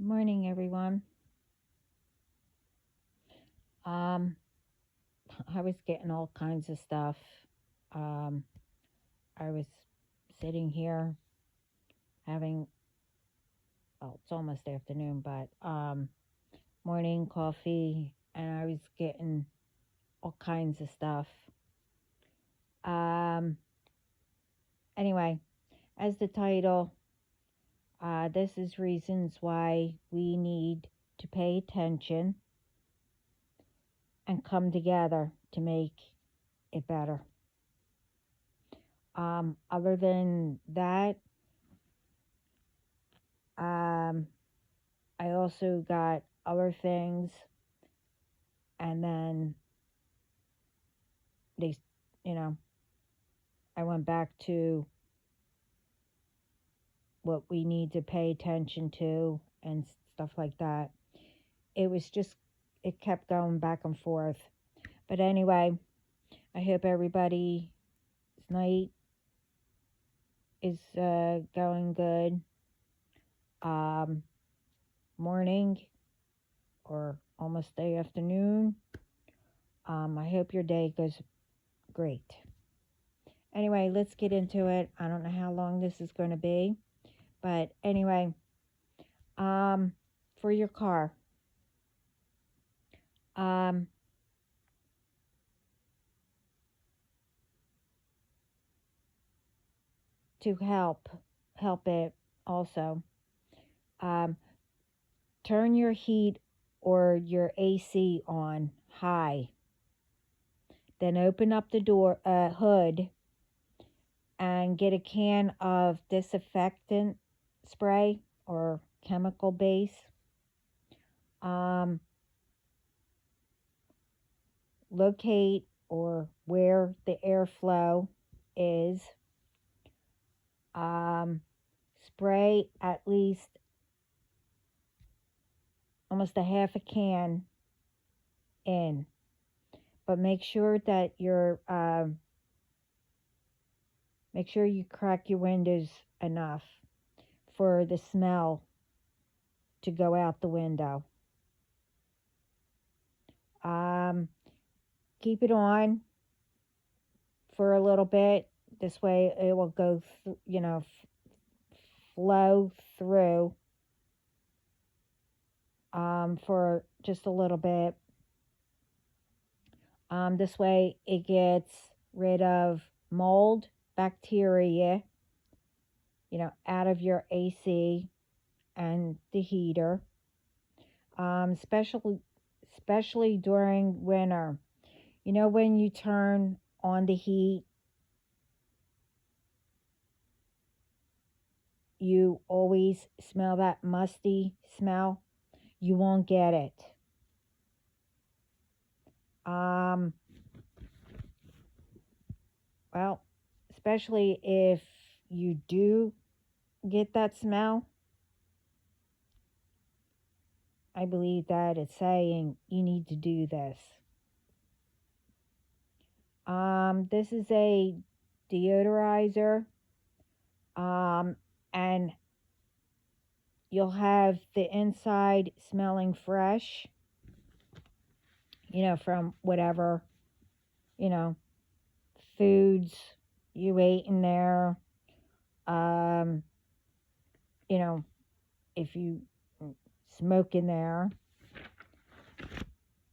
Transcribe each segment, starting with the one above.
Morning, everyone. Um, I was getting all kinds of stuff. Um, I was sitting here having, well, it's almost afternoon, but morning coffee, and I was getting all kinds of stuff. Um, anyway, as the title, this is reasons why we need to pay attention and come together to make it better. Other than that, um, I also got other things, and then they, you know, I went back to what we need to pay attention to and stuff like that. It was just, it kept going back and forth. But anyway, I hope everybody's night is going good. Um, Morning or almost day afternoon. I hope your day goes great. Anyway, let's get into it. I don't know how long this is going to be. But anyway, um, for your car, um, to help it also, um, turn your heat or your AC on high. Then open up the door hood and get a can of disinfectant spray or chemical base. Um, Locate or where the airflow is. Um, Spray at least almost a half a can in, but make sure you crack your windows enough for the smell to go out the window. Um, Keep it on for a little bit. This way, it will flow through for just a little bit. This way, it gets rid of mold, bacteria, out of your AC and the heater. Especially during winter. When you turn on the heat, you always smell that musty smell. You won't get it. Um, well, especially if you do get that smell, I believe that it's saying you need to do this. This is a deodorizer, um, and you'll have the inside smelling fresh, from whatever, you know, foods you ate in there. Um, you know, if you smoke in there,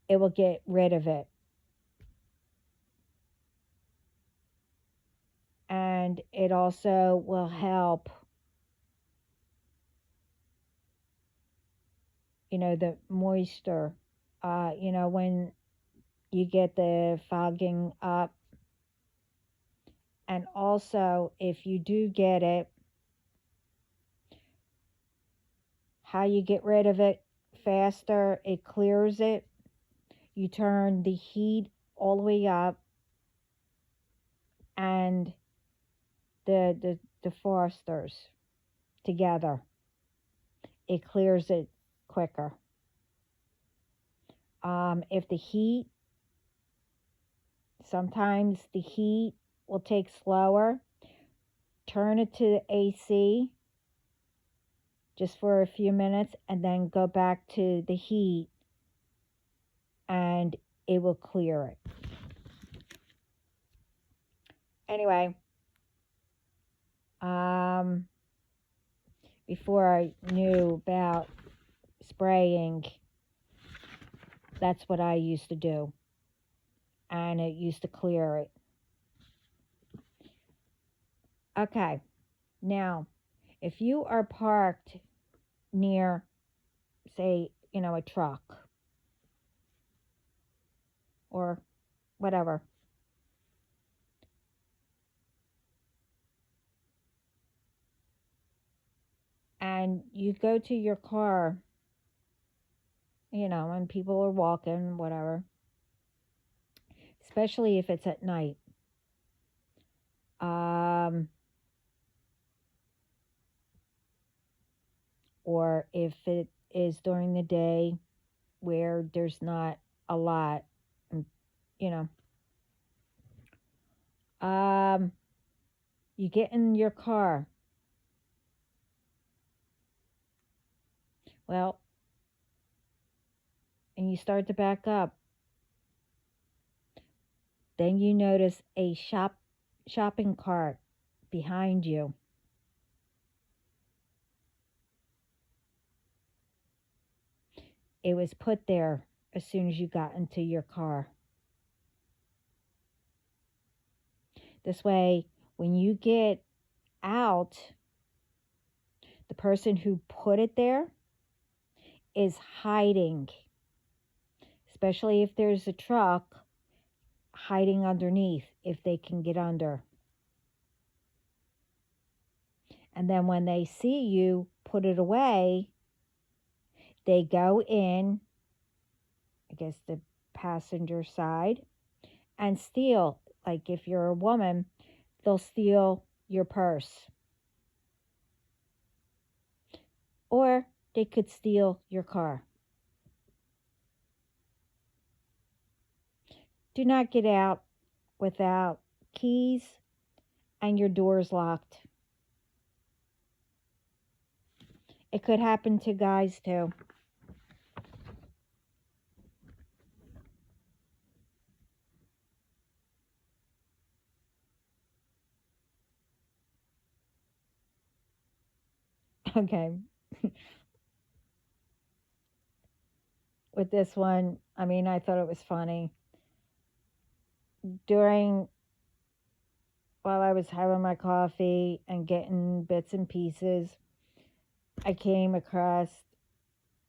it will get rid of it. And it also will help, the moisture. When you get the fogging up. And also, if you do get it, how you get rid of it faster, it clears it. You turn the heat all the way up and the defrosters together. It clears it quicker. If the heat, sometimes the heat will take slower, turn it to AC just for a few minutes and then go back to the heat and it will clear it. Anyway, before I knew about spraying, that's what I used to do. And it used to clear it. Okay, now, if you are parked near, say, a truck or whatever, and you go to your car, and people are walking, whatever, especially if it's at night. Or if it is during the day where there's not a lot, you know. You get in your car. Well, and you start to back up. Then you notice a shopping cart behind you. It was put there as soon as you got into your car. This way, when you get out, the person who put it there is hiding, especially if there's a truck, hiding underneath if they can get under. And then when they see you put it away, they go in, I guess the passenger side, and steal. Like if you're a woman, they'll steal your purse. Or they could steal your car. Do not get out without keys and your doors locked. It could happen to guys too. Okay. With this one, I thought it was funny. While I was having my coffee and getting bits and pieces, I came across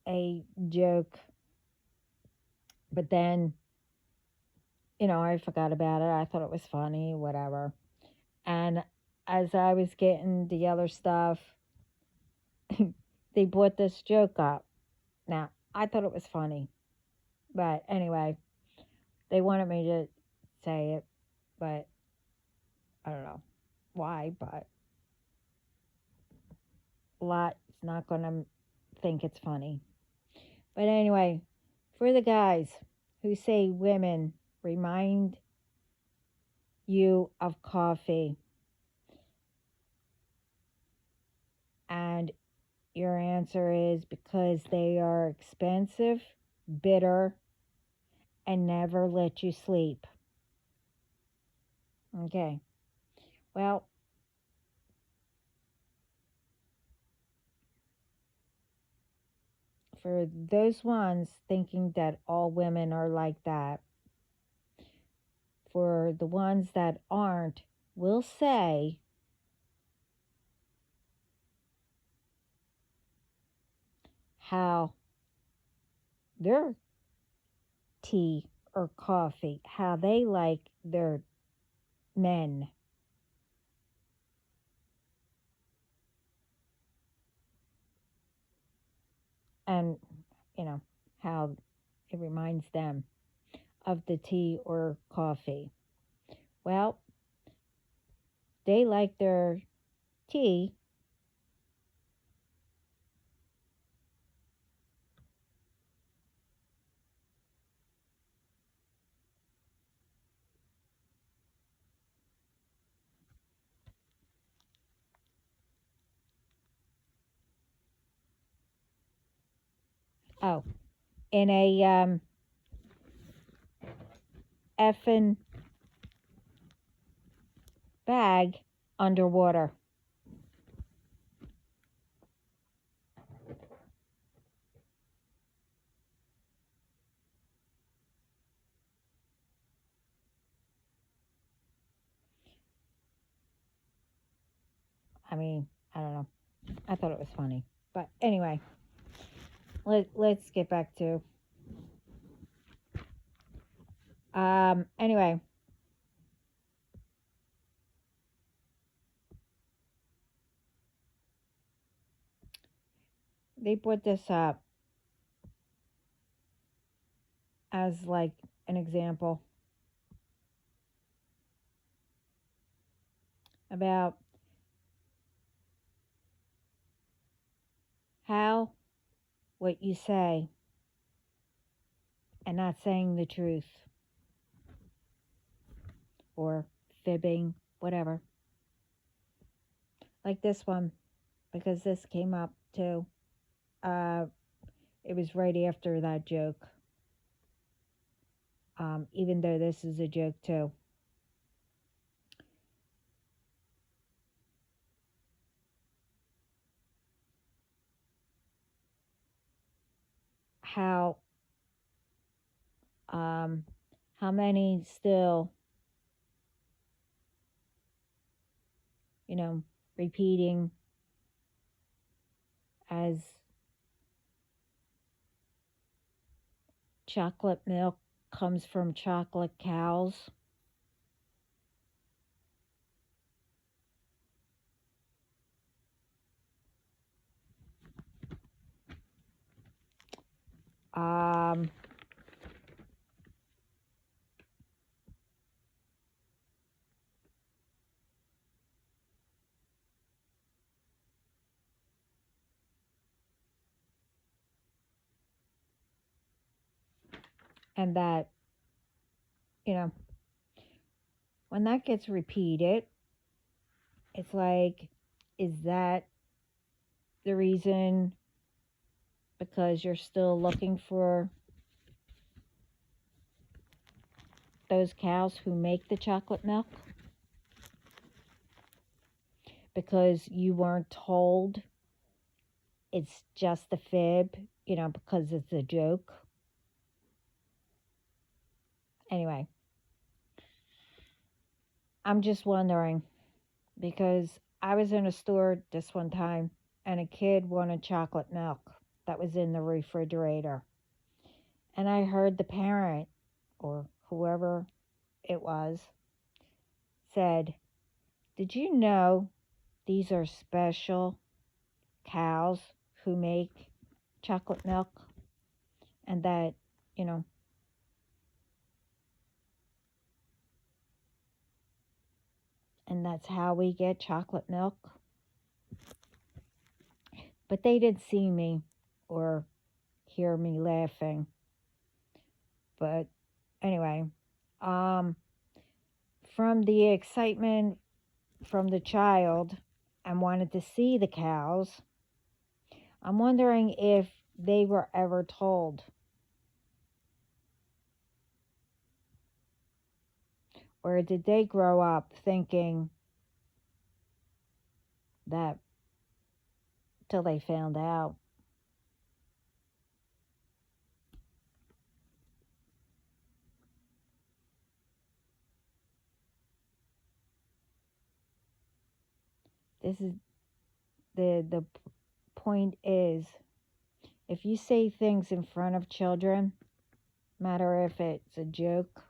a joke, but then, I forgot about it. I thought it was funny, whatever. And as I was getting the other stuff, they brought this joke up. Now, I thought it was funny. But anyway, they wanted me to say it, but I don't know why, but a lot's not going to think it's funny. But anyway, for the guys who say women remind you of coffee, and your answer is because they are expensive, bitter, and never let you sleep. Okay. Well, for those ones thinking that all women are like that, for the ones that aren't, we'll say how their tea or coffee, how they like their men. And, how it reminds them of the tea or coffee. Well, they like their tea Oh, in a effing bag underwater. I mean, I don't know. I thought it was funny. But anyway, let's get back to anyway, they brought this up as like an example about how what you say and not saying the truth or fibbing, whatever. Like this one, because this came up too. Uh, it was right after that joke. Even though this is a joke too. How um, how many still, you know, repeating as chocolate milk comes from chocolate cows. Um, and that, you know, when that gets repeated, it's like, is that the reason because you're still looking for those cows who make the chocolate milk? Because you weren't told it's just a fib, because it's a joke? Anyway, I'm just wondering because I was in a store this one time and a kid wanted chocolate milk that was in the refrigerator. And I heard the parent or whoever it was said, "Did you know these are special cows who make chocolate milk? And that, you know, and that's how we get chocolate milk." But they didn't see me or hear me laughing. But anyway, um, from the excitement from the child and wanted to see the cows, I'm wondering if they were ever told, or did they grow up thinking that till they found out? This is the point is, if you say things in front of children, matter if it's a joke,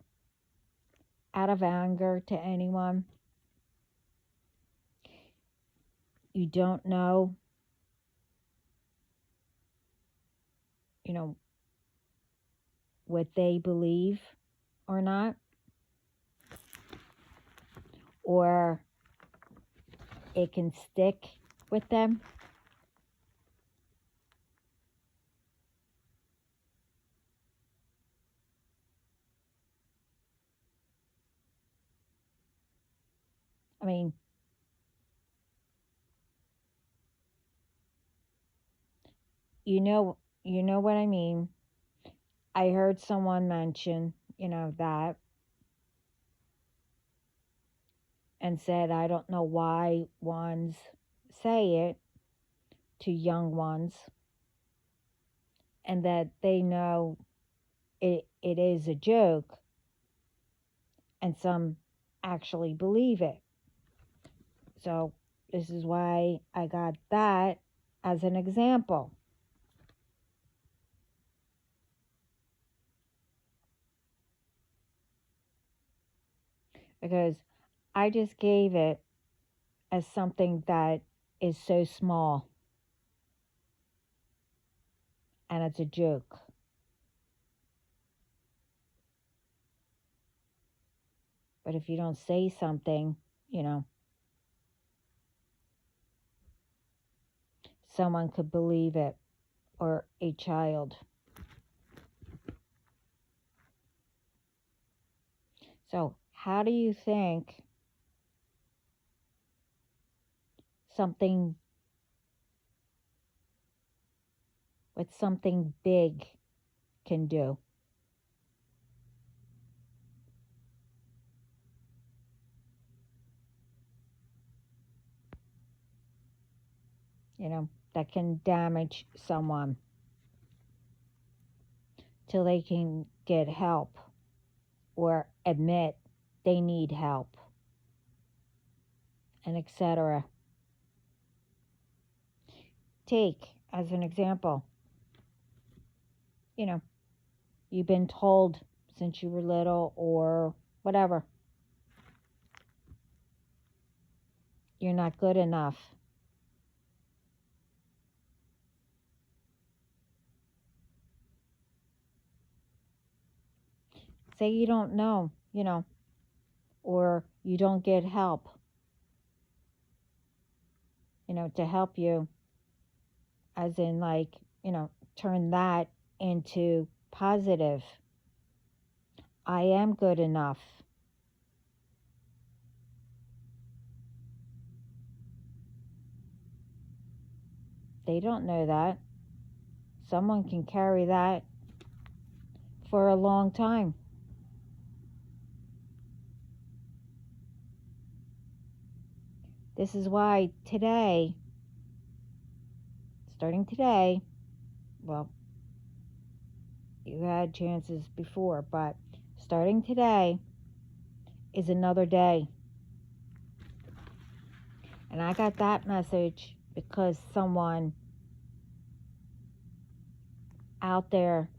out of anger to anyone, you don't know, you know, what they believe or not, or it can stick with them. I mean, you know you know what I mean. I heard someone mention, that and said, I don't know why ones say it to young ones and that they know it is a joke and some actually believe it. So this is why I got that as an example. Because I just gave it as something that is so small and it's a joke. But if you don't say something, someone could believe it, or a child. So, how do you think something what something big can do? That can damage someone till they can get help or admit they need help and etc. Take as an example, you know, you've been told since you were little or whatever, you're not good enough. Say you don't know, or you don't get help, to help you, as in, like, turn that into positive. I am good enough. They don't know that. Someone can carry that for a long time. This is why today, starting today, well, you had chances before, but starting today is another day. And I got that message because someone out there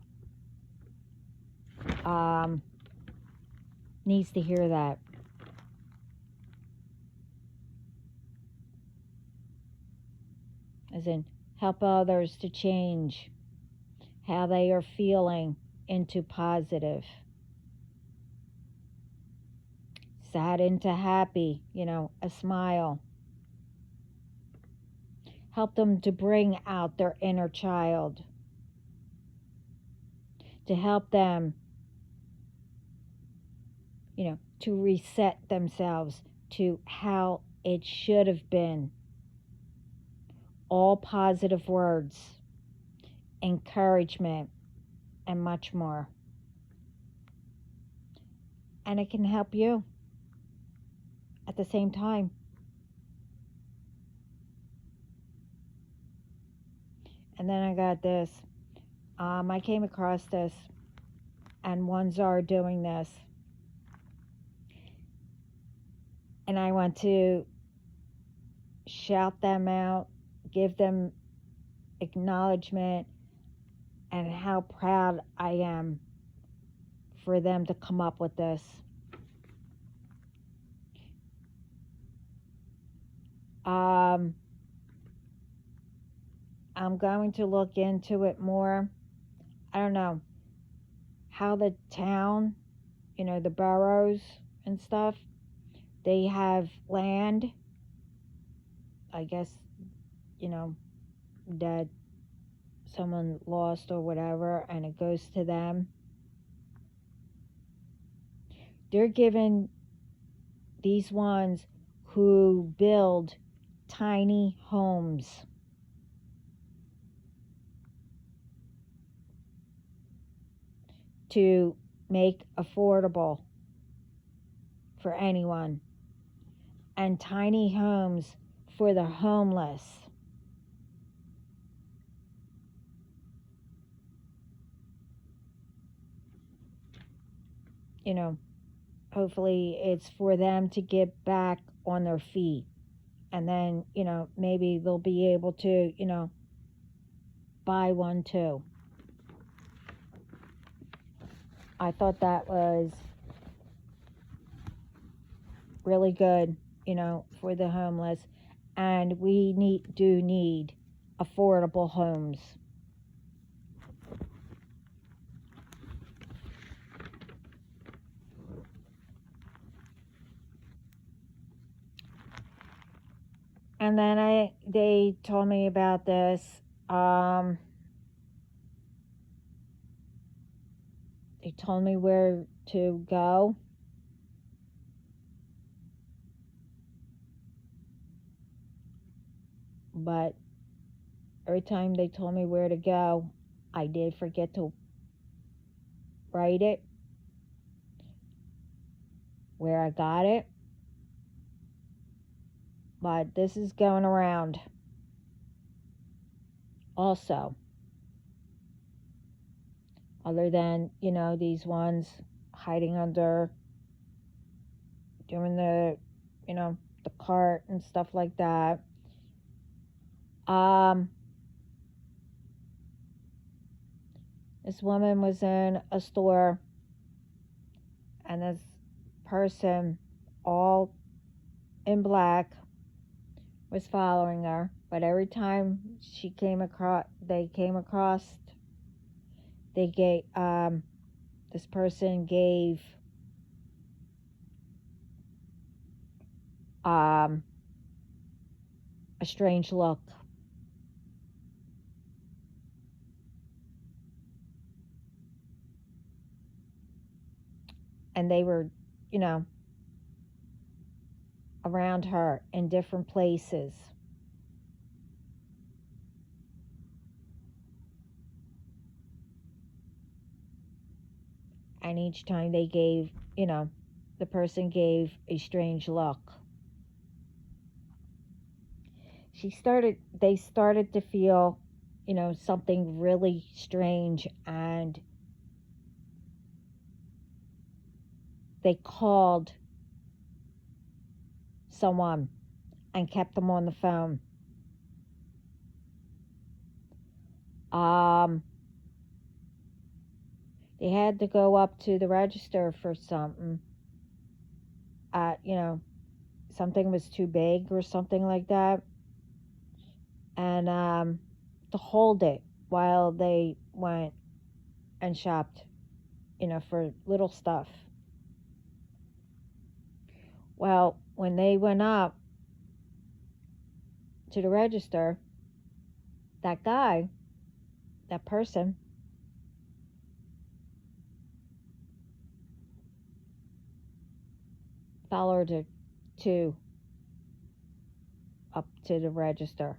needs to hear that. As in, help others to change how they are feeling into positive. Sad into happy, a smile. Help them to bring out their inner child. To help them, to reset themselves to how it should have been. All positive words, encouragement, and much more. And it can help you at the same time. And then I got this. I came across this, and ones are doing this. And I want to shout them out, give them acknowledgement, and how proud I am for them to come up with this. I'm going to look into it more. I don't know how the town, the boroughs and stuff, they have land, I guess, that someone lost or whatever, and it goes to them. They're given these ones who build tiny homes. to make affordable for anyone, and tiny homes for the homeless. You know, hopefully it's for them to get back on their feet. And then, maybe they'll be able to, buy one too. I thought that was really good, for the homeless. And we do need affordable homes. And then they told me about this. They told me where to go. But every time they told me where to go, I did forget to write it, where I got it. But this is going around also. Other than, these ones hiding under, doing the, the cart and stuff like that. This woman was in a store, and this person, all in black, was following her. But every time they came across, this person gave a strange look. And they were, around her in different places. And each time they gave, the person gave a strange look. They started to feel, something really strange, and they called someone and kept them on the phone. They had to go up to the register for something. Something was too big or something like that. And to hold it while they went and shopped, for little stuff. Well, when they went up to the register, that person, followed her up to the register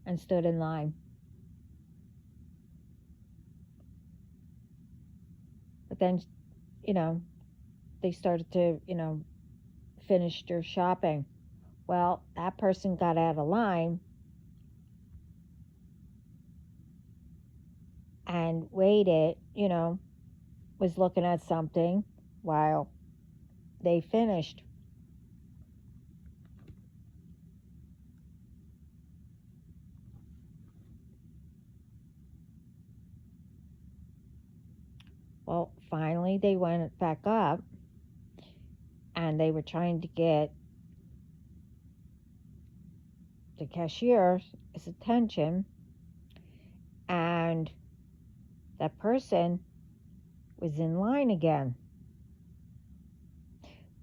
and stood in line. But then, they started to, finish their shopping. Well, that person got out of line and waited, was looking at something while they finished. Well, finally they went back up, and they were trying to get the cashier's attention, and that person was in line again.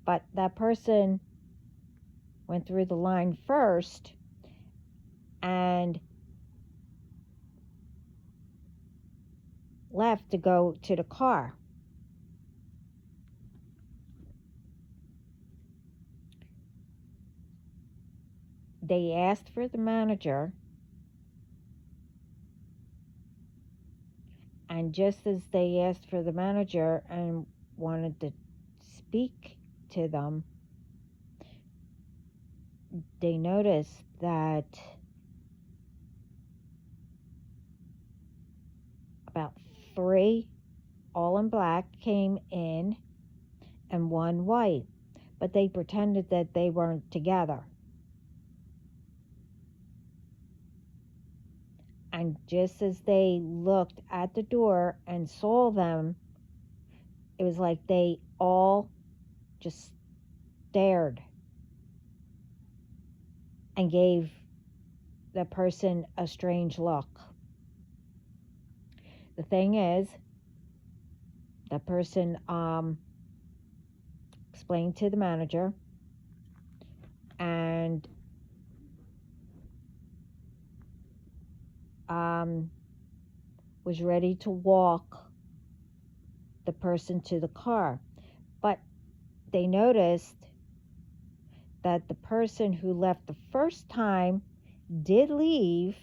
But that person went through the line first and left to go to the car. They asked for the manager, And just as they asked for the manager and wanted to speak to them, they noticed that about three, all in black, came in and one white, but they pretended that they weren't together. And just as they looked at the door and saw them, it was like they all just stared and gave the person a strange look. The thing is, the person explained to the manager and was ready to walk the person to the car. But they noticed that the person who left the first time did leave,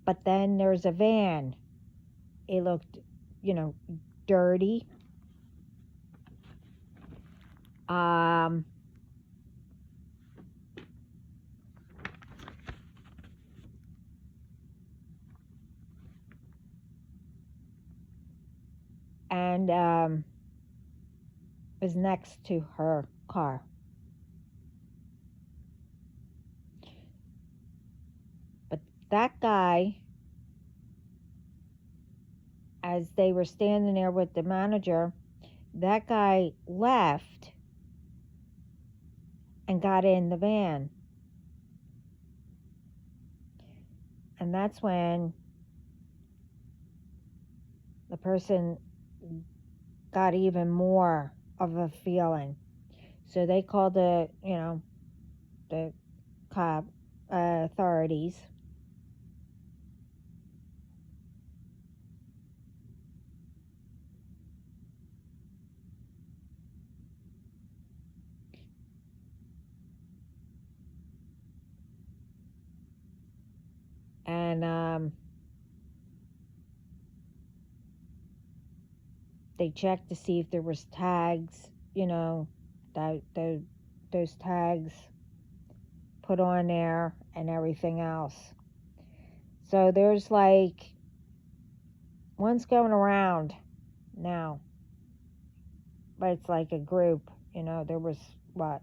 but then there's a van. It looked, dirty. And was next to her car. But that guy, as they were standing there with the manager, that guy left and got in the van. And that's when the person got even more of a feeling. So they called the cop authorities. And they checked to see if there was tags, those tags put on there and everything else. So there's like one's going around now, but it's like a group. There was what,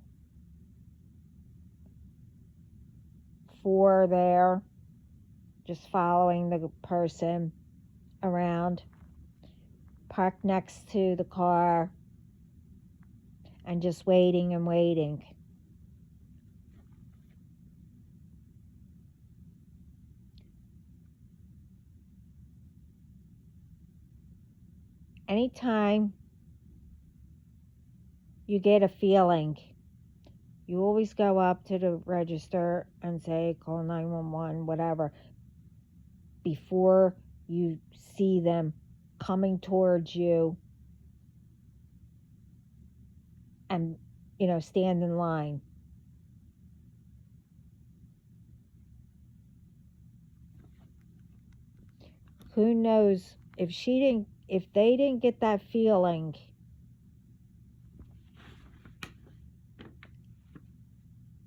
4 there, just following the person around, parked next to the car, and just waiting and waiting. Anytime you get a feeling, you always go up to the register and say, call 911, whatever, before you see them coming towards you and, stand in line. Who knows if they didn't get that feeling,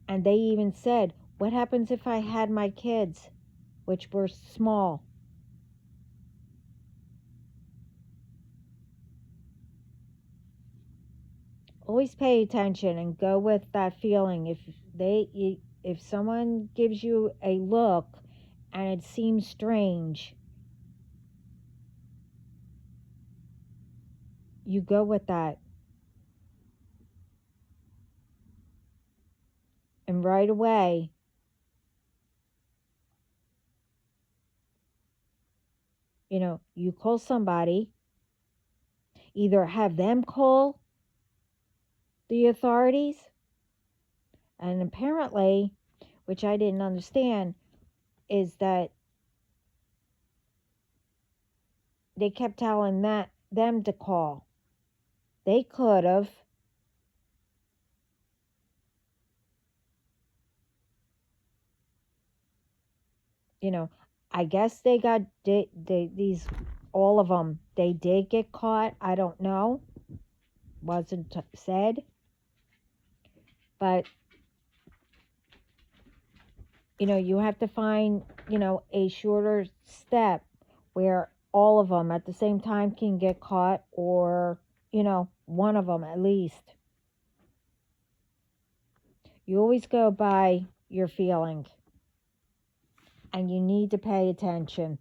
and they even said, what happens if I had my kids, which were small? Always pay attention and go with that feeling. If someone gives you a look and it seems strange, you go with that. And right away, you call somebody, either have them call the authorities, and apparently, which I didn't understand, is that they kept telling them to call. They could have I guess they got these all of them, they did get caught. I don't know. Wasn't said. But, you have to find, a shorter step where all of them at the same time can get caught, or, one of them at least. You always go by your feeling, and you need to pay attention.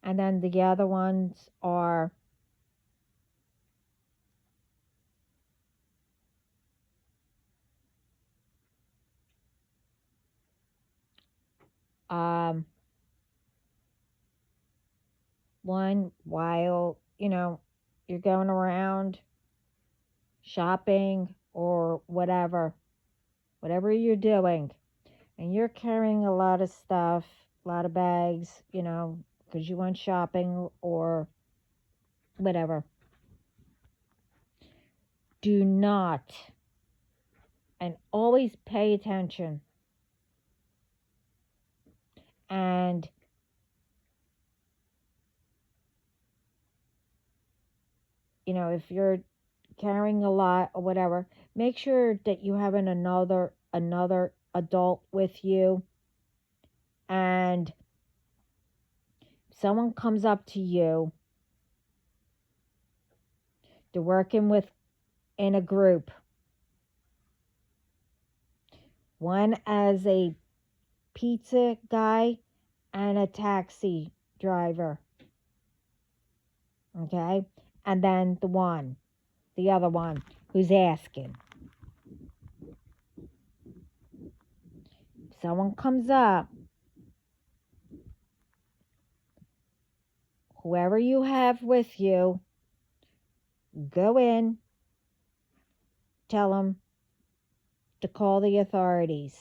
And then the other ones are one, while, you're going around shopping or whatever you're doing, and you're carrying a lot of stuff, a lot of bags, because you went shopping or whatever. Do not, and always pay attention. And if you're carrying a lot or whatever, make sure that you have another adult with you. And someone comes up to you, they're working with in a group, one as a pizza guy and a taxi driver, okay, and then the other one who's asking. Someone comes up, whoever you have with you, go in, tell them to call the authorities,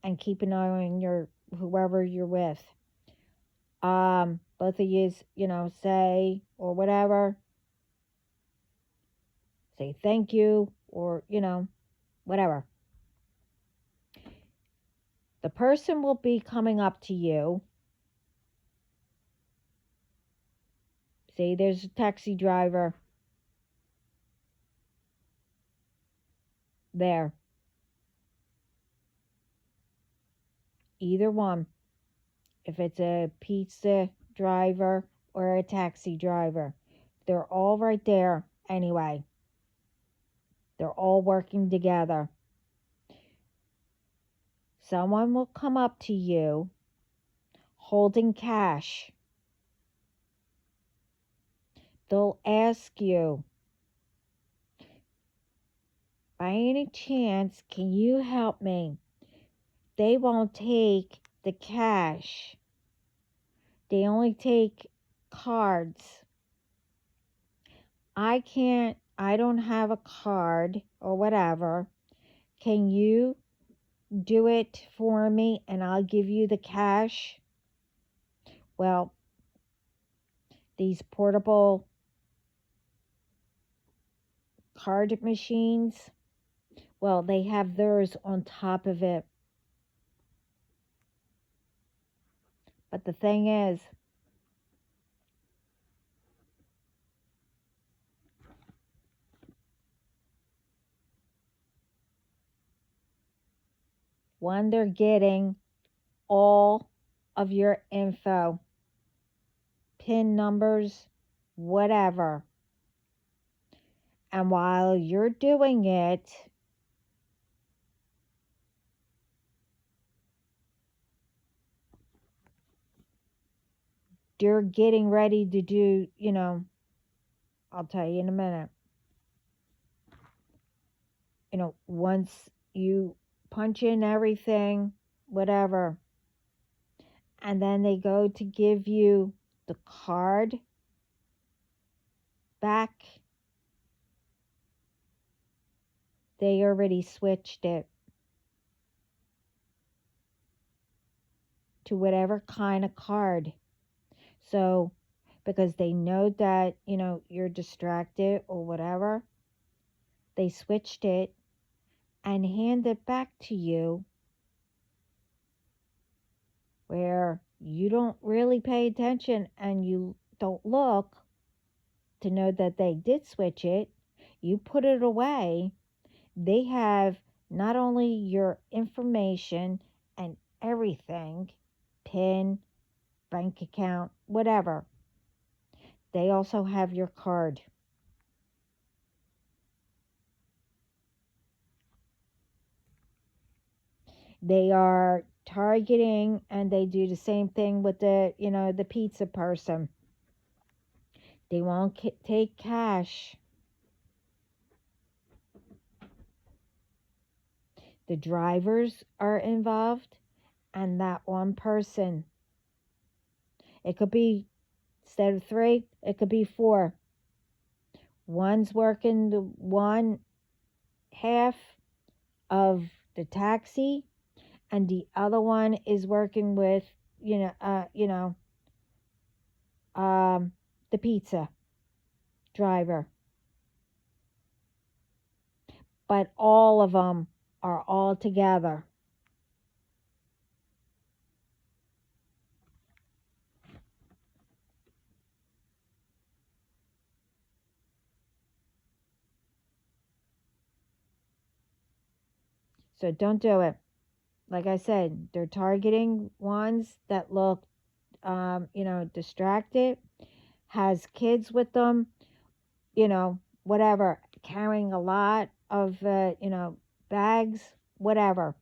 and keep an eye on your whoever you're with. Both of you, say or whatever, say thank you, or whatever. The person will be coming up to you. Say there's a taxi driver there. Either one. If it's a pizza driver or a taxi driver, they're all right there anyway. They're all working together. Someone will come up to you holding cash. They'll ask you, by any chance, can you help me? They won't take the cash. They only take cards. I don't have a card or whatever. Can you do it for me and I'll give you the cash? Well, these portable card machines, well, they have theirs on top of it. But the thing is, one, they're getting all of your info, PIN numbers, whatever. And while you're doing it, they're getting ready to do, I'll tell you in a minute. Once you punch in everything, whatever, and then they go to give you the card back, they already switched it to whatever kind of card. So, because they know that, you're distracted or whatever, they switched it, and hand it back to you, where you don't really pay attention and you don't look to know that they did switch it, you put it away, they have not only your information and everything, PIN, bank account, whatever, they also have your card. They are targeting, and they do the same thing with the pizza person. They won't take cash. The drivers are involved, and that one person. It could be, instead of 3, it could be 4. One's working the one half of the taxi, and the other one is working with, the pizza driver. But all of them are all together. So don't do it. Like I said, they're targeting ones that look, distracted, has kids with them, whatever, carrying a lot of, bags, whatever.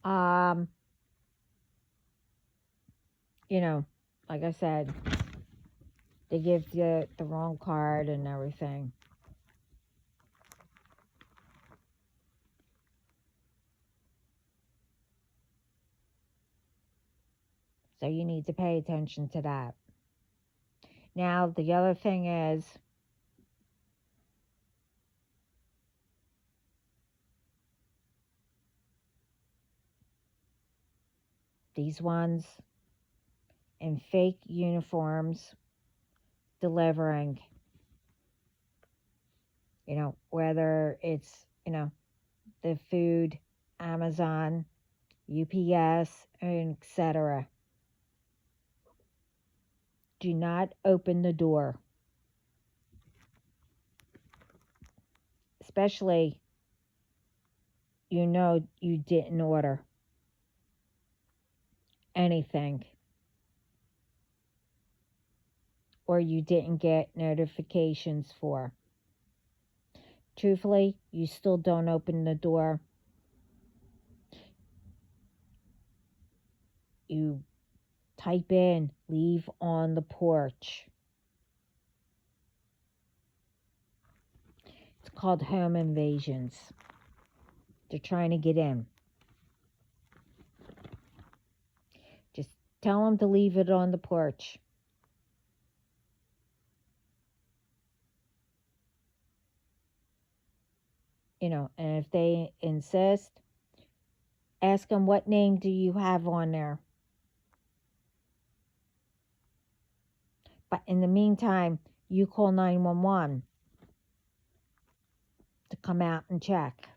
Um, you know, like I said, they give you the wrong card and everything. So you need to pay attention to that. Now, the other thing is, these ones in fake uniforms delivering, whether it's, the food, Amazon, UPS, and etc. Do not open the door, especially you didn't order anything, or you didn't get notifications for. Truthfully, you still don't open the door. You type in "leave on the porch." It's called home invasions. They're trying to get in. Just tell them to leave it on the porch. And if they insist, ask them, what name do you have on there? But in the meantime, you call 911 to come out and check.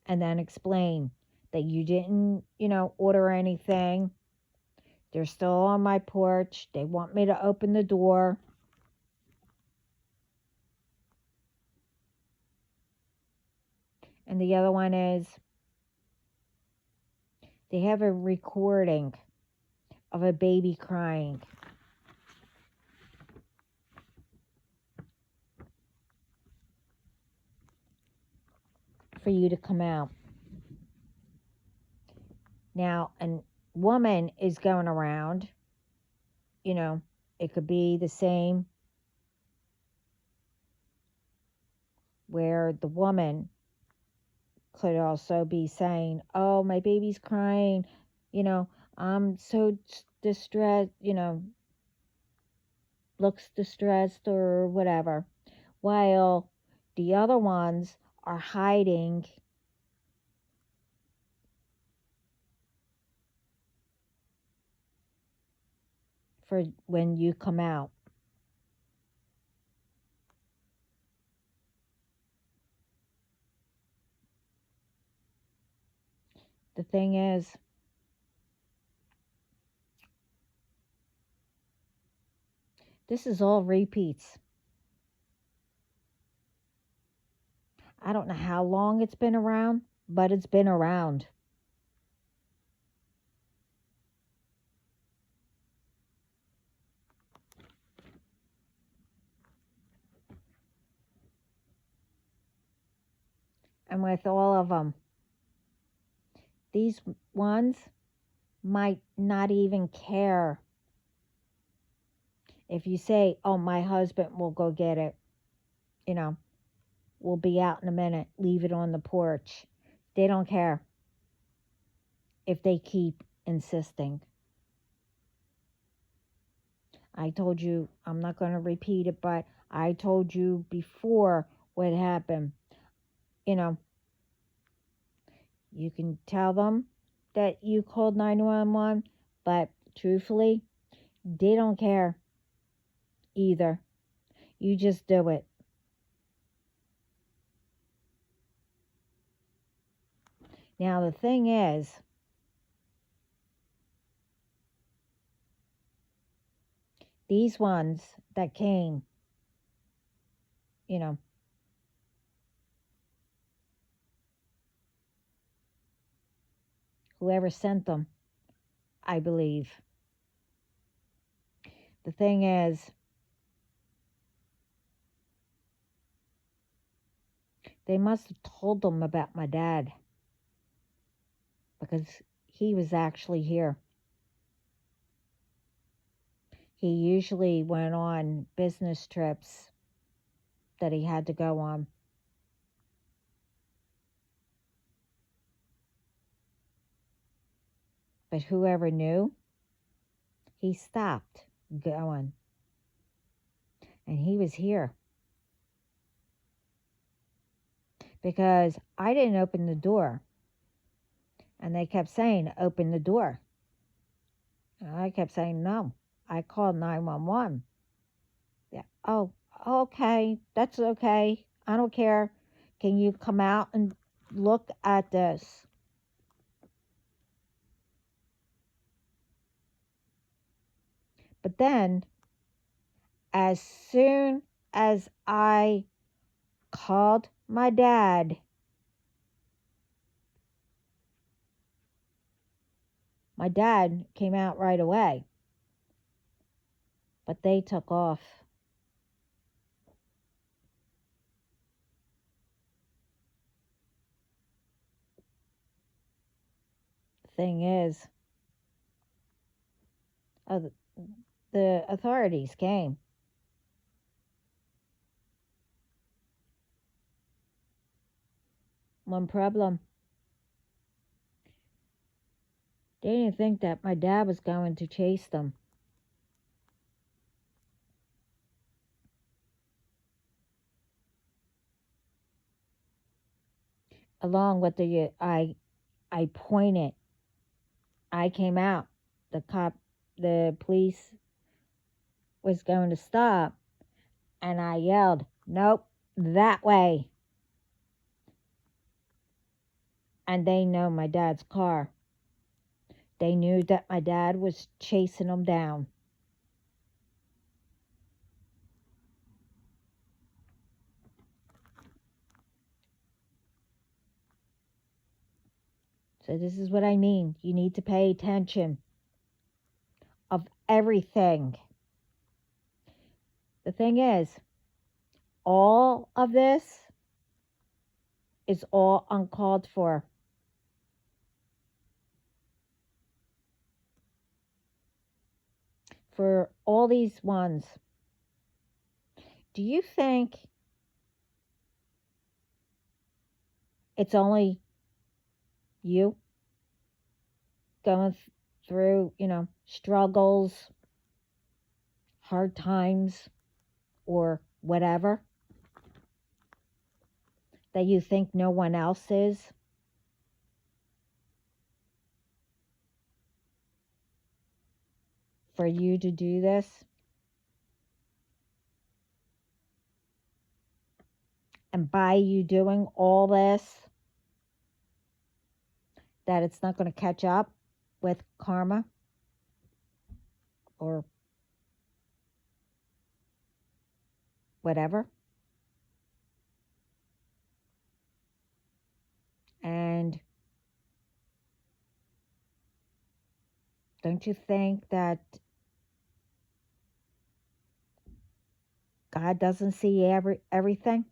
And then explain that you didn't, order anything. They're still on my porch. They want me to open the door. And the other one is, they have a recording of a baby crying. For you to come out. Now, a woman is going around it could be the same where the woman could also be saying, "Oh, my baby's crying, you know, I'm so distressed, looks distressed or whatever," while the other ones are hiding for when you come out. The thing is, this is all repeats. I don't know how long it's been around, but it's been around. And with all of them, these ones might not even care if you say, "Oh, my husband will go get it, you know, we'll be out in a minute, leave it on the porch." They don't care if they keep insisting. I told you, I'm not going to repeat it, but I told you before what happened. You know, you can tell them that you called 911, but truthfully, they don't care either. You just do it. Now, the thing is, these ones that came, you know, whoever sent them, I believe. The thing is, they must have told them about my dad because he was actually here. He usually went on business trips that he had to go on. But whoever knew, he stopped going. And he was here. Because I didn't open the door. And they kept saying, "Open the door." And I kept saying, "No, I called 911. Yeah. "Oh, okay, that's okay. I don't care. Can you come out and look at this?" But then, as soon as I called my dad, my dad came out right away. But they took off. Thing is, oh, the authorities came. One problem. They didn't think that my dad was going to chase them. Along with I pointed. I came out. The police was going to stop, and I yelled, "Nope, that way." And they know my dad's car. They knew that my dad was chasing them down. So this is what I mean. You need to pay attention of everything. The thing is, all of this is all uncalled for. for all these ones, do you think it's only you going through, struggles, hard times, or whatever, that you think no one else is? For you to do this? And by you doing all this, that it's not going to catch up with karma or whatever? And don't you think that God doesn't see everything?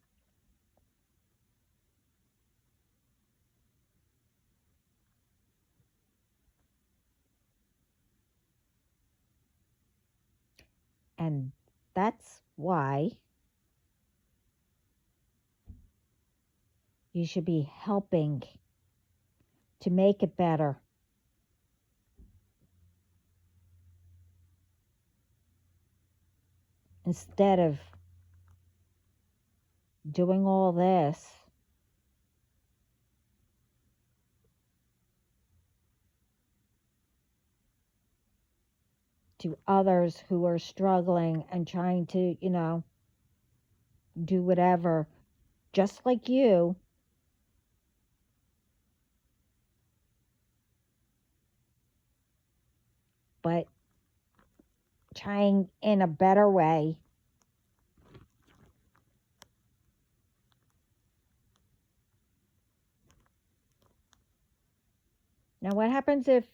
And that's why you should be helping to make it better. Instead of doing all this to others who are struggling and trying to, do whatever, just like you, but trying in a better way. Now, what happens if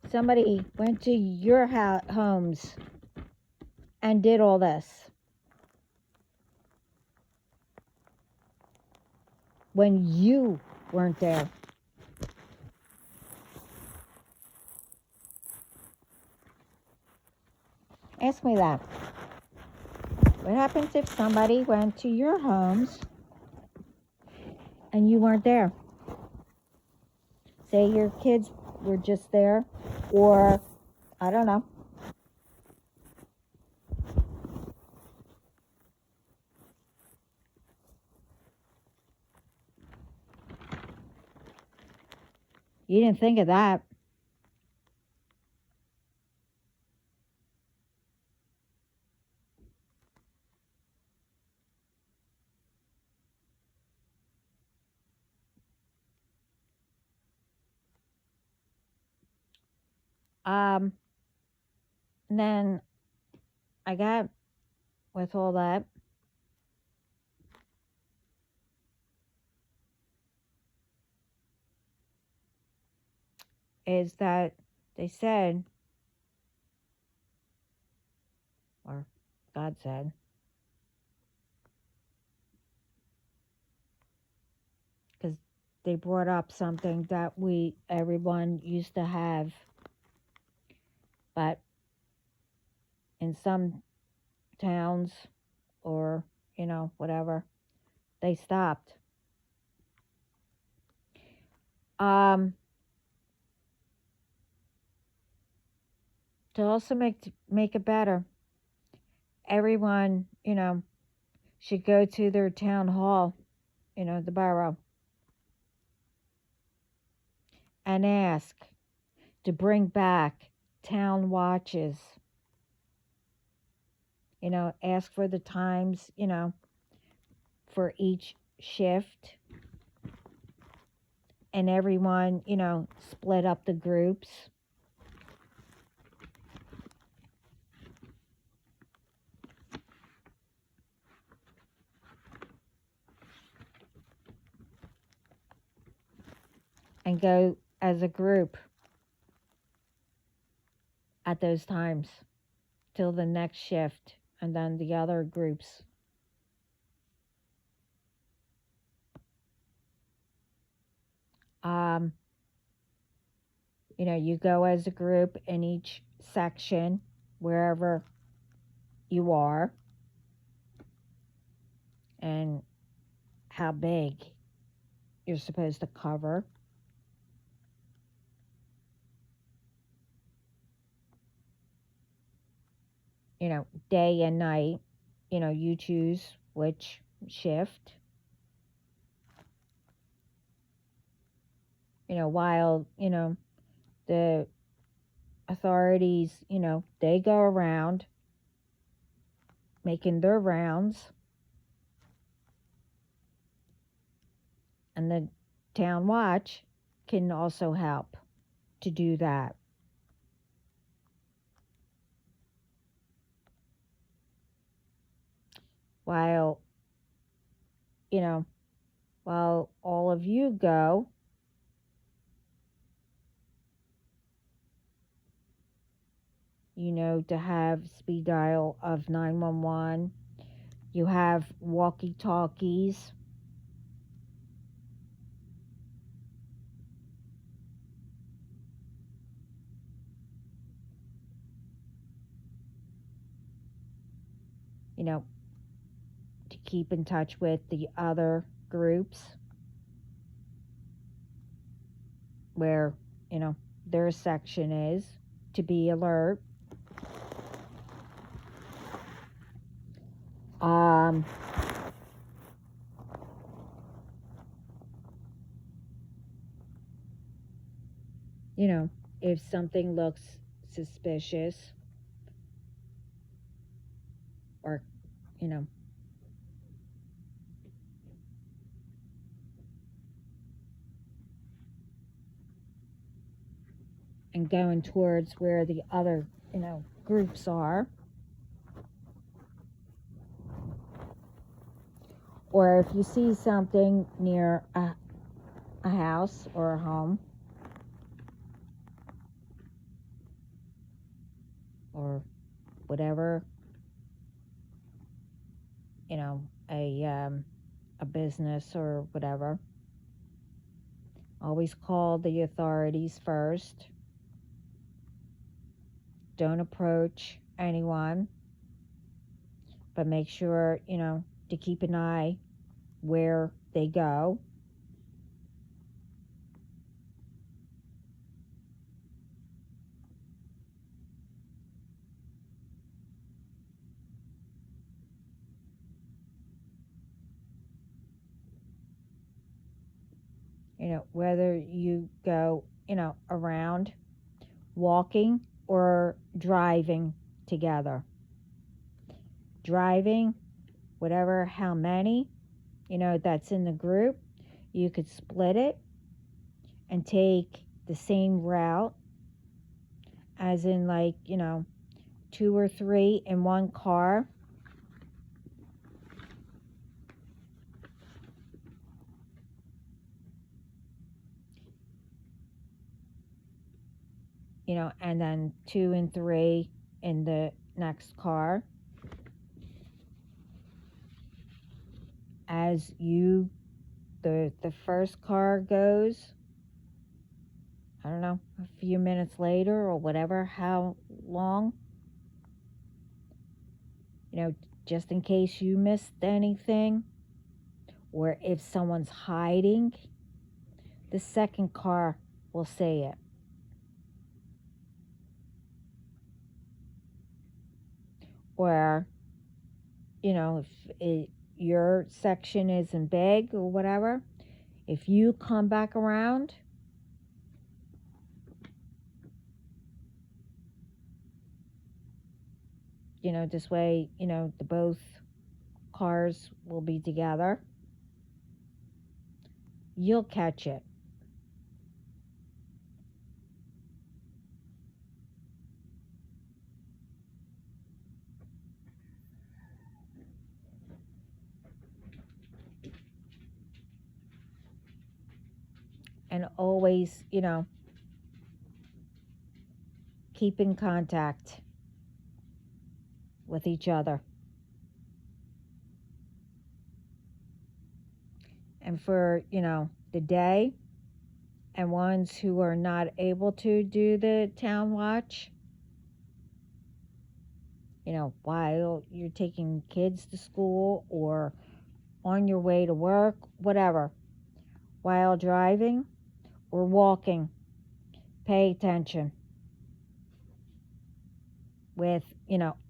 somebody went to your homes and did all this when you weren't there? Ask me that. What happens if somebody went to your homes and you weren't there? Say your kids were just there, or I don't know. You didn't think of that. And then I got with all that is that they said, or God said, because they brought up something that everyone used to have, but in some towns or, whatever, they stopped. To also make it better, everyone, should go to their town hall, the borough, and ask to bring back town watches. Ask for the times, for each shift. And everyone, split up the groups. And go as a group at those times till the next shift, and then the other groups. You go as a group in each section, wherever you are and how big you're supposed to cover. Day and night, you choose which shift. While, the authorities, they go around making their rounds, and the town watch can also help to do that. While, while all of you go, to have speed dial of 911, you have walkie-talkies. To keep in touch with the other groups where, their section is, to be alert. If something looks suspicious or, and going towards where the other, groups are. Or if you see something near a house or a home, or whatever, a business or whatever, always call the authorities first. Don't approach anyone, but make sure, to keep an eye where they go. Whether you go, around walking or driving together. Driving, whatever, how many, that's in the group, you could split it and take the same route, as in, like, 2 or 3 in one car. And then 2 and 3 in the next car. As the first car goes, I don't know, a few minutes later or whatever, how long, just in case you missed anything, or if someone's hiding, the second car will say it. Or, if your section isn't big or whatever, if you come back around, this way, the both cars will be together. You'll catch it. And always, keep in contact with each other. And for, the day, and ones who are not able to do the town watch, while you're taking kids to school or on your way to work, whatever, while driving or walking, pay attention with,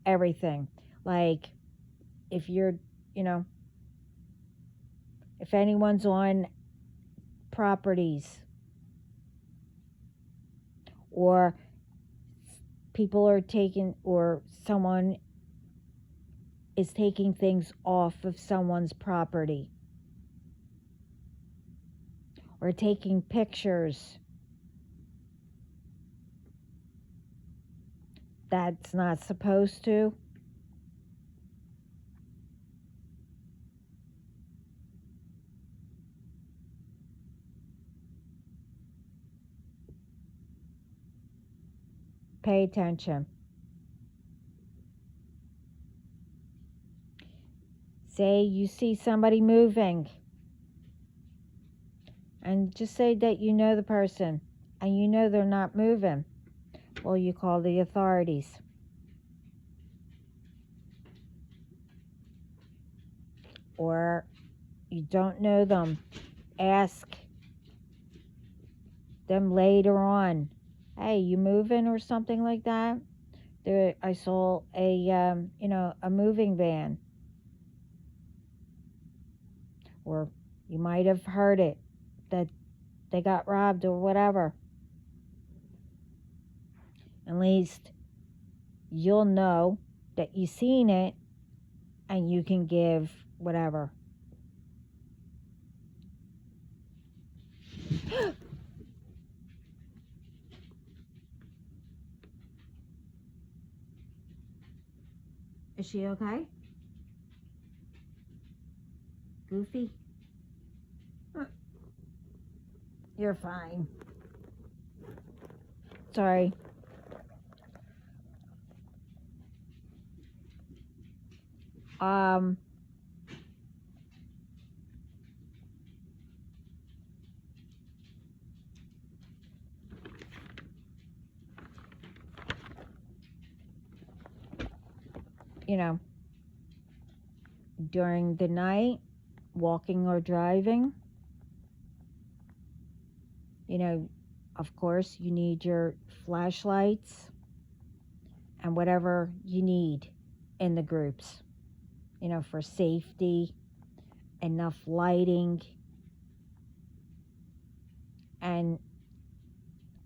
everything. Like if you're, you know, if anyone's on properties or people are taking, or someone is taking things off of someone's property or taking pictures that's not supposed to, pay attention. Say you see somebody moving and just say that you know the person and you know they're not moving. Well, you call the authorities. Or you don't know them, ask them later on, hey, you moving or something like that? There, I saw a moving van. Or you might have heard it, that they got robbed or whatever. At least you'll know that you seen it and you can give whatever. Is she okay? Goofy? You're fine. Sorry. Um, during the night, walking or driving, of course, you need your flashlights and whatever you need in the groups, for safety, enough lighting, and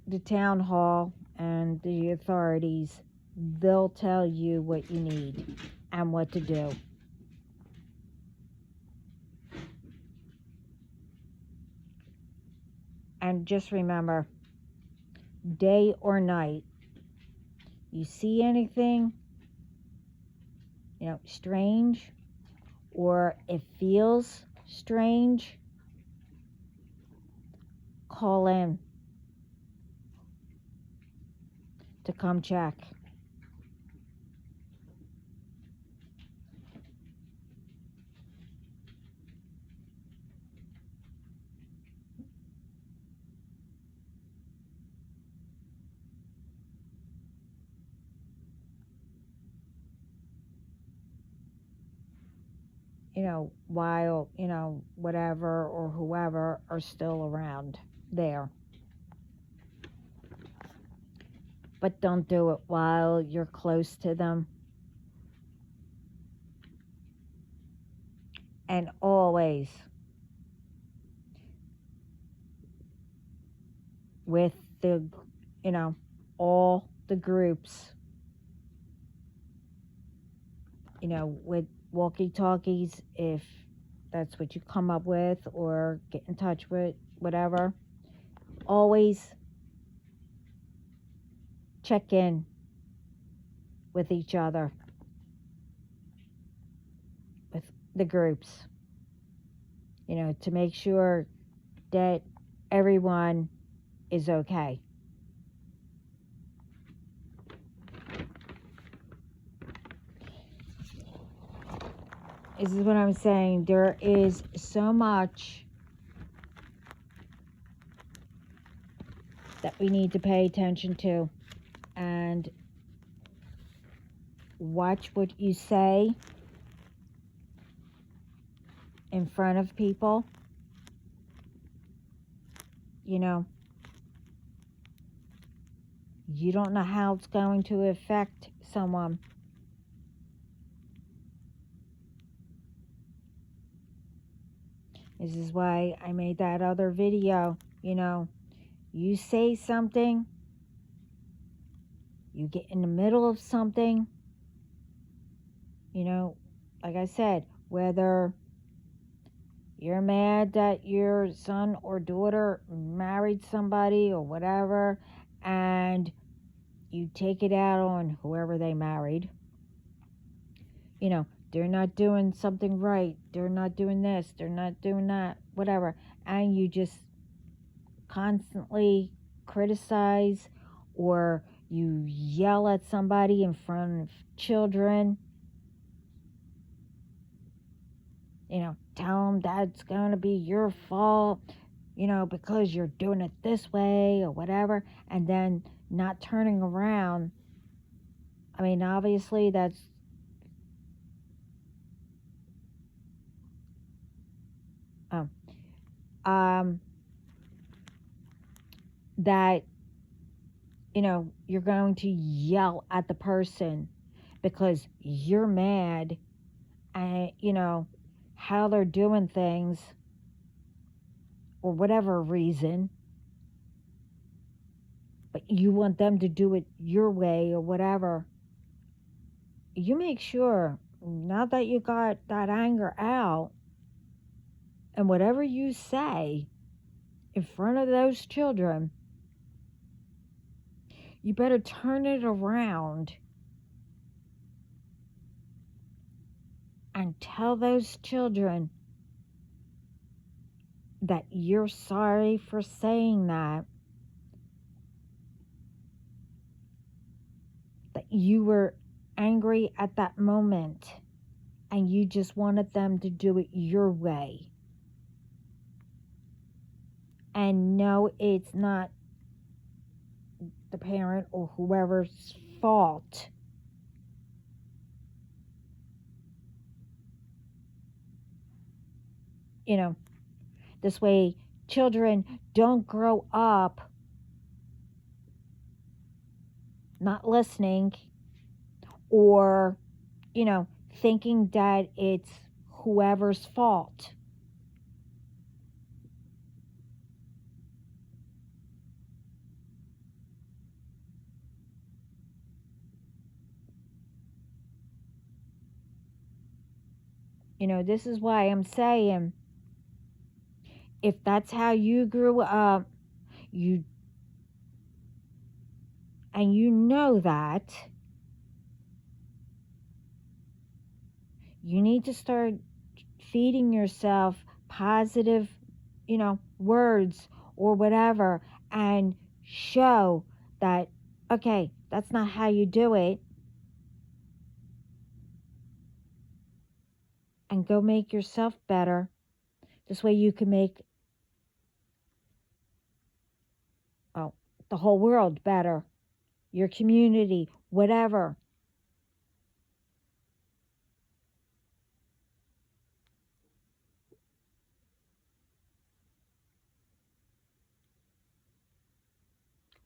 the town hall and the authorities, they'll tell you what you need and what to do. And just remember, day or night, you see anything, strange, or it feels strange, call in to come check. While, whatever or whoever are still around there. But don't do it while you're close to them. And always, with the, all the groups, with walkie-talkies, if that's what you come up with, or get in touch with, whatever, always check in with each other, with the groups, to make sure that everyone is okay. This is what I'm saying. There is so much that we need to pay attention to. And watch what you say in front of people. You know, you don't know how it's going to affect someone. This is why I made that other video. You know, you say something, you get in the middle of something, you know, like I said, whether you're mad that your son or daughter married somebody or whatever, and you take it out on whoever they married. You know, they're not doing something right. They're not doing this. They're not doing that. Whatever. And you just constantly criticize, or you yell at somebody in front of children. You know, tell them that's going to be your fault, you know, because you're doing it this way or whatever, and then not turning around. I mean, obviously that's that, you know, you're going to yell at the person because you're mad at, you know, how they're doing things or whatever reason, but you want them to do it your way or whatever. You make sure, now that you got that anger out, and whatever you say in front of those children, you better turn it around and tell those children that you're sorry for saying that you were angry at that moment and you just wanted them to do it your way. And no, it's not the parent or whoever's fault. You know, this way children don't grow up not listening, or, you know, thinking that it's whoever's fault. You know, this is why I'm saying, if that's how you grew up, you and you know that, you need to start feeding yourself positive, you know, words or whatever, and show that, okay, that's not how you do it, and go make yourself better. This way you can make, oh, the whole world better, your community, whatever.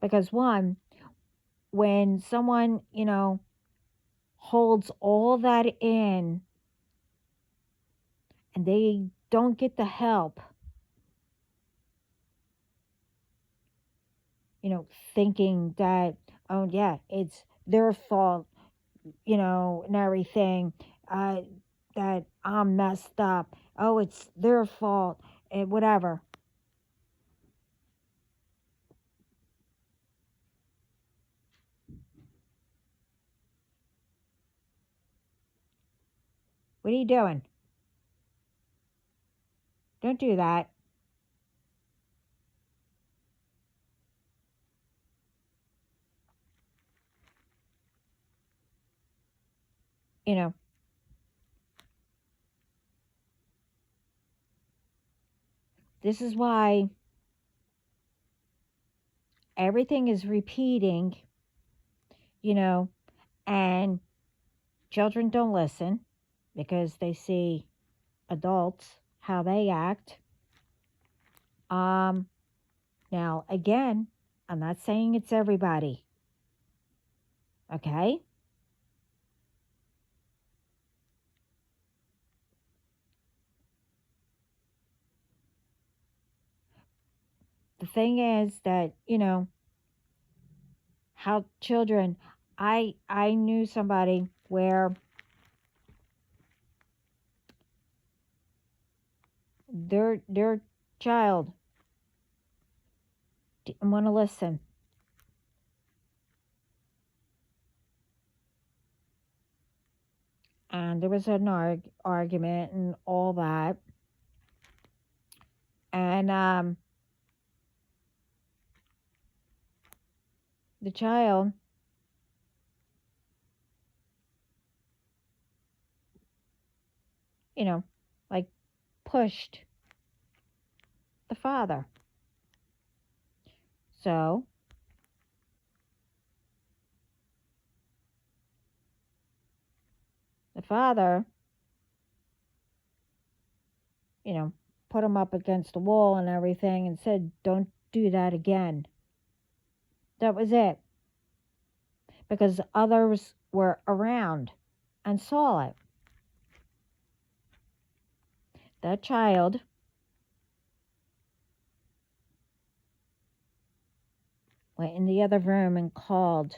Because one, when someone, you know, holds all that in and they don't get the help, you know, thinking that, oh yeah, it's their fault, you know, and everything, that I'm messed up. Oh, it's their fault, and whatever. What are you doing? Don't do that. You know, this is why everything is repeating, you know, and children don't listen because they see adults, how they act. Now, again, I'm not saying it's everybody, okay? The thing is that, how children, I knew somebody where their child didn't want to listen. And there was an argument and all that. And the child, like pushed the father. So the father, put him up against the wall and everything and said, don't do that again. That was it. Because others were around and saw it. That child went in the other room and called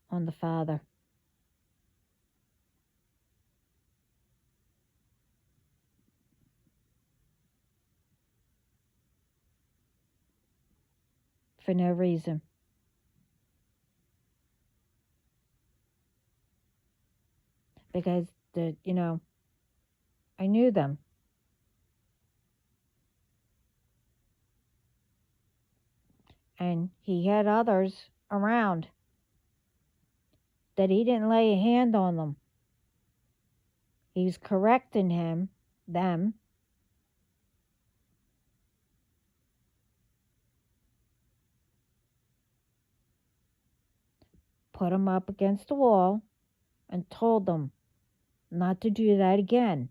on the father. For no reason. Because I knew them. And he had others around that he didn't lay a hand on them. He was correcting them. Put them up against the wall and told them not to do that again.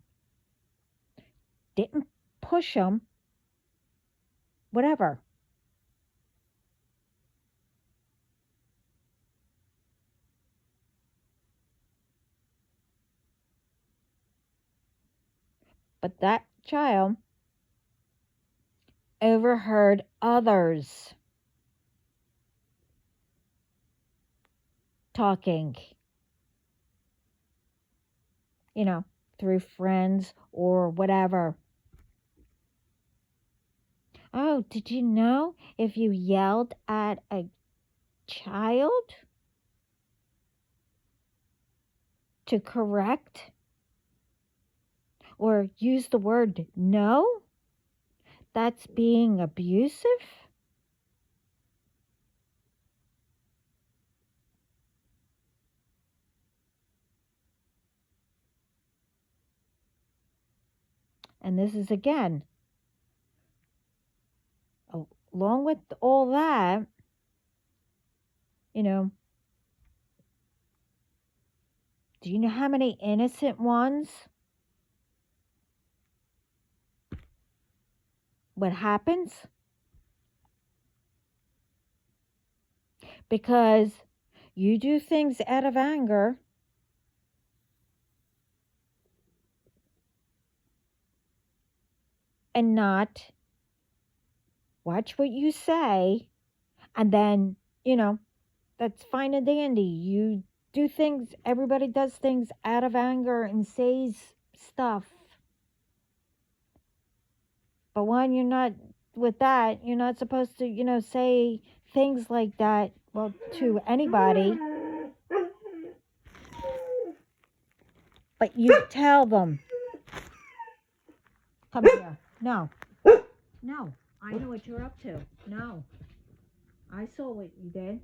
Didn't push them, whatever. But that child overheard others talking, through friends or whatever. Oh, did you know if you yelled at a child to correct or use the word no, that's being abusive? And this is again, along with all that, do you know how many innocent ones? What happens? Because you do things out of anger and not watch what you say, and then, that's fine and dandy. You do things, everybody does things out of anger and says stuff. But when you're not with that, you're not supposed to, say things like that, well, to anybody. But you tell them. Come here. No. No. I know what you're up to. No. I saw what you did.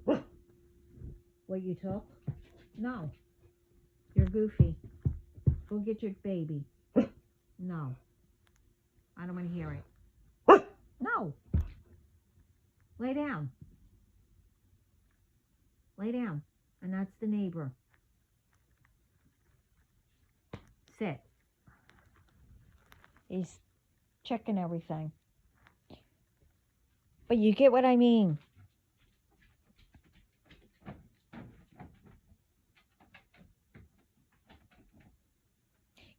What you took. No. You're goofy. Go get your baby. No. I don't want to hear it. No. Lay down. Lay down. And that's the neighbor. sit. He's checking everything. But you get what I mean.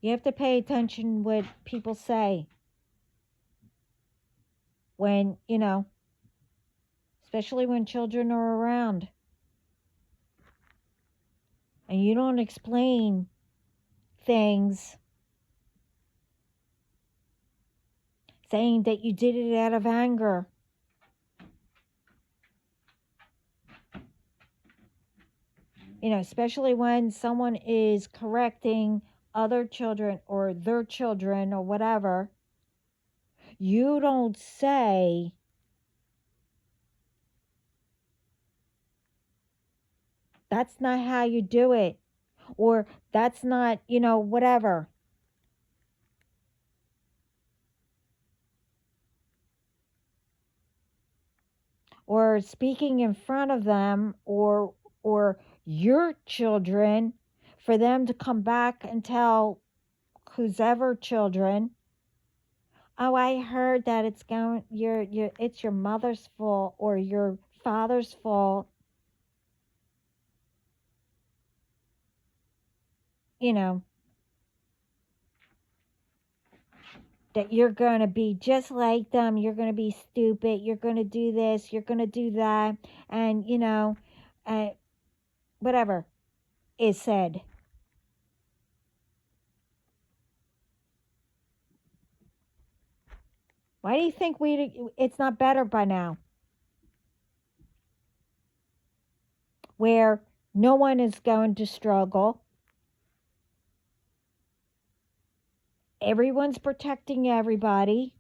You have to pay attention what people say when, especially when children are around. And you don't explain things saying that you did it out of anger. Especially when someone is correcting other children or their children or whatever. You don't say, that's not how you do it, or that's not, whatever. Or speaking in front of them or your children, for them to come back and tell whose ever children, oh, I heard that it's your mother's fault or your father's fault. That you're going to be just like them, you're going to be stupid, you're going to do this, you're going to do that, and whatever is said. Why do you think it's not better by now? Where no one is going to struggle. Everyone's protecting everybody.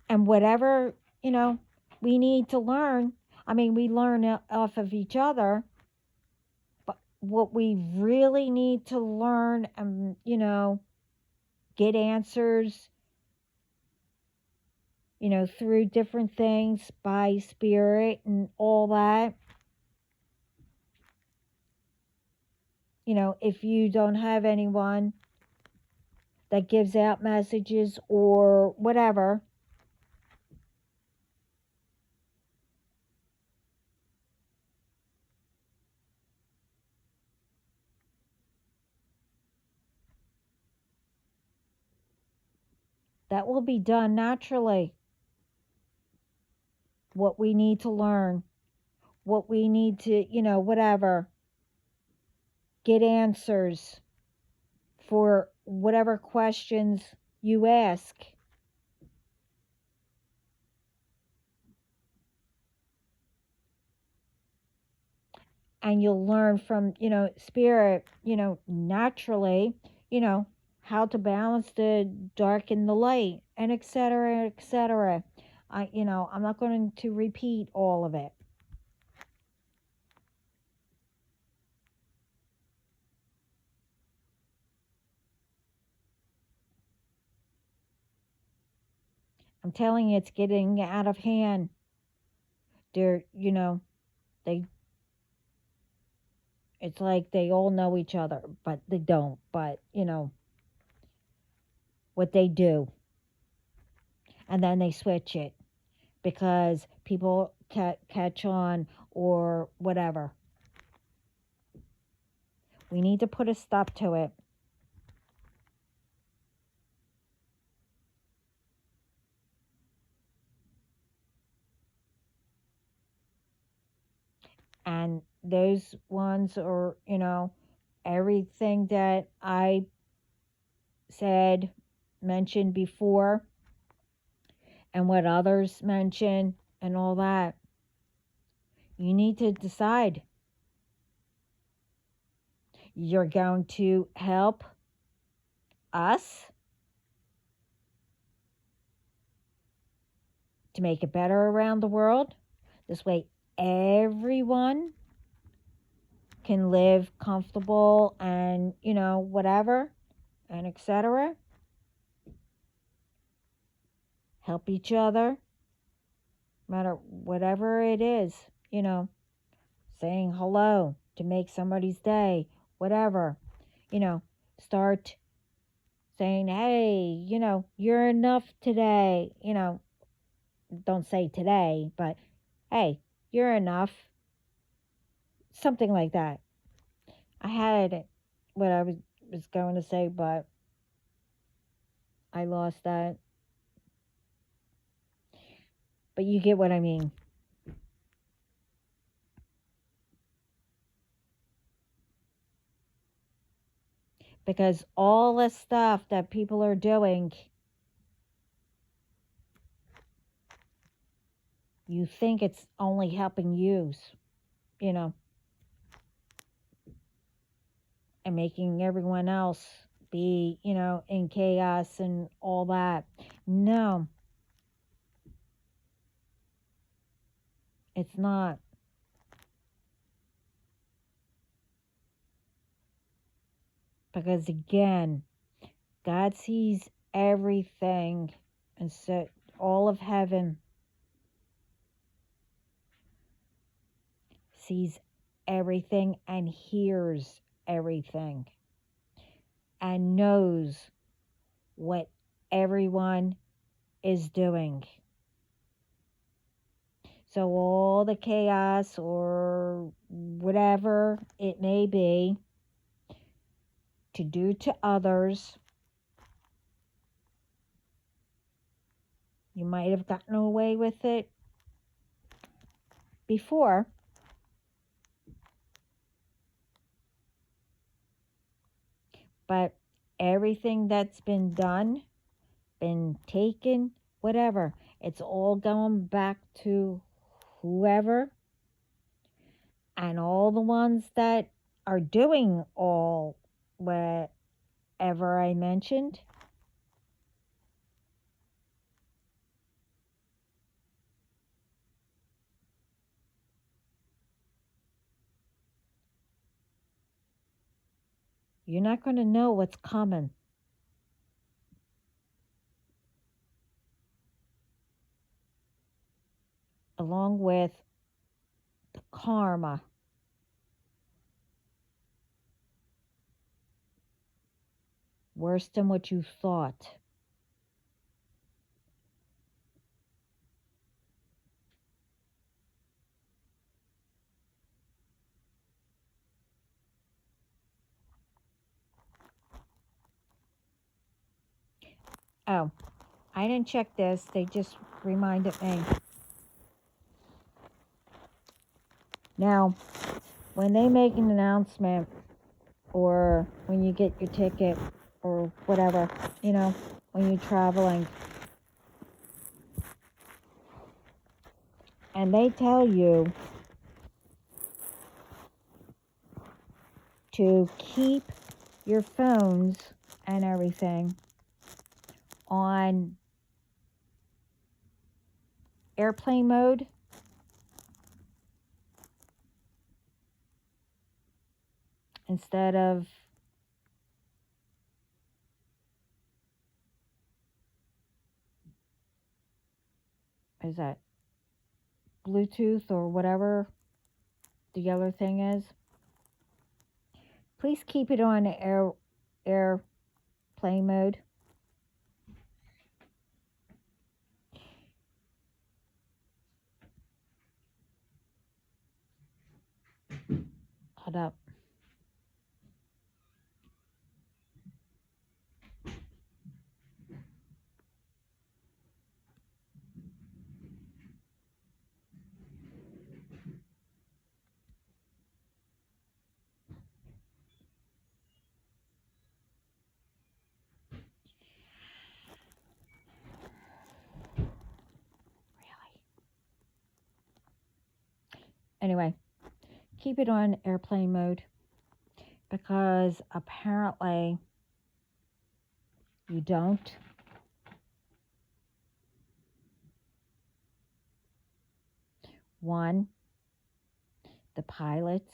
And whatever, we need to learn. I mean, we learn off of each other. But what we really need to learn and, get answers, through different things by spirit and all that. If you don't have anyone that gives out messages or whatever, that will be done naturally. What we need to learn, what we need to, whatever, get answers for whatever questions you ask. And you'll learn from, spirit, naturally, how to balance the dark and the light, and etc., etc. I'm not going to repeat all of it. I'm telling you, it's getting out of hand. They're, it's like they all know each other, but they don't. But, what they do. And then they switch it because people catch on or whatever. We need to put a stop to it. And those ones are, everything that I said, mentioned before, and what others mention, and all that. You need to decide. You're going to help us to make it better around the world. This way, everyone can live comfortable and, whatever, and etc. Help each other, no matter whatever it is, saying hello to make somebody's day, whatever, start saying, hey, you're enough today. Don't say today, but hey, you're enough. Something like that. I had what I was going to say, but I lost that. But you get what I mean. Because all the stuff that people are doing, you think it's only helping you, you know, and making everyone else be, in chaos and all that. No, it's not. Because again, God sees everything, and so all of heaven sees everything and hears everything and knows what everyone is doing. So all the chaos or whatever it may be to do to others, you might have gotten away with it before, but everything that's been done, been taken, whatever, it's all going back to whoever, and all the ones that are doing all whatever I mentioned, you're not going to know what's coming. Along with the karma. Worse than what you thought. Oh, I didn't check this. They just reminded me. Now, when they make an announcement or when you get your ticket or whatever, when you're traveling, and they tell you to keep your phones and everything on airplane mode, instead of is that Bluetooth or whatever the other thing is. Please keep it on airplane mode. Hold up. Anyway, keep it on airplane mode because apparently you don't. One, the pilots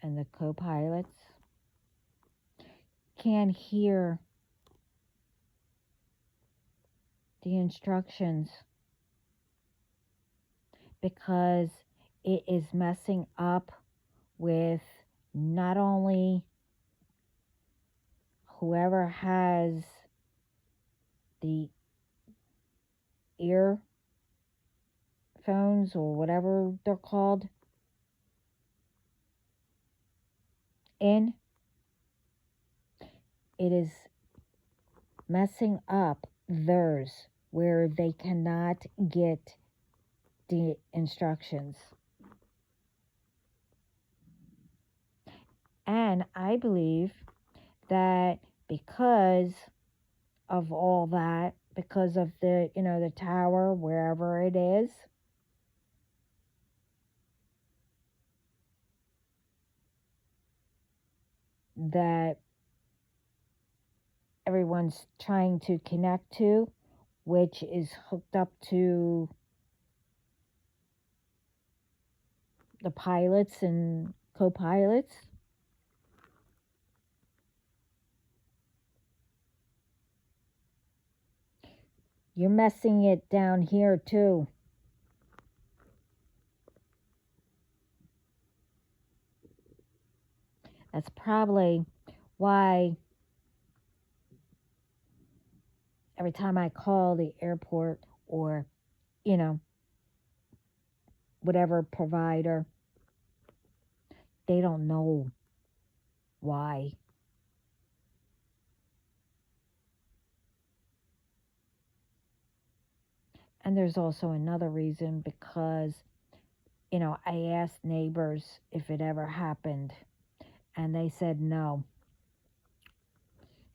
and the co-pilots can't hear the instructions because it is messing up with not only whoever has the earphones or whatever they're called in, it is messing up theirs where they cannot get the instructions. And I believe that because of all that, because of the tower, wherever it is, that everyone's trying to connect to, which is hooked up to the pilots and co-pilots. You're messing it down here too. That's probably why every time I call the airport or, you know, whatever provider, they don't know why. And there's also another reason because, I asked neighbors if it ever happened and they said no.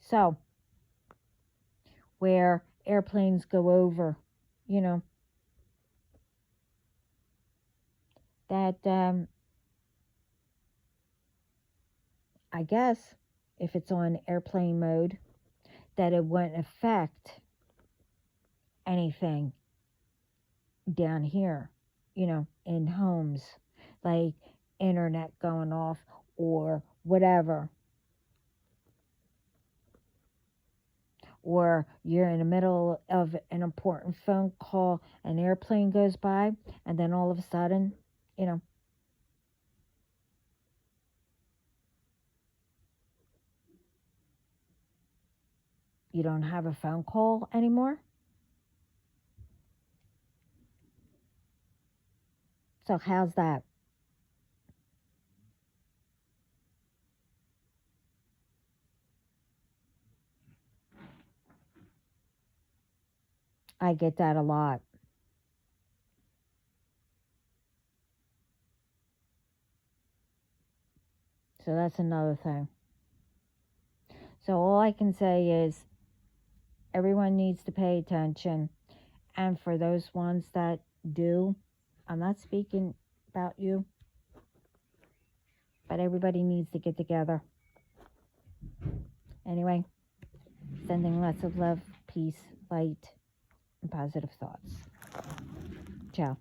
So, where airplanes go over, you know, that I guess if it's on airplane mode, that it wouldn't affect anything down here, in homes, like internet going off or whatever. Or you're in the middle of an important phone call, an airplane goes by, and then all of a sudden, you know, you don't have a phone call anymore. So, how's that? I get that a lot. So, that's another thing. So, all I can say is everyone needs to pay attention. And for those ones that do, I'm not speaking about you, but everybody needs to get together. Anyway, sending lots of love, peace, light, and positive thoughts. Ciao.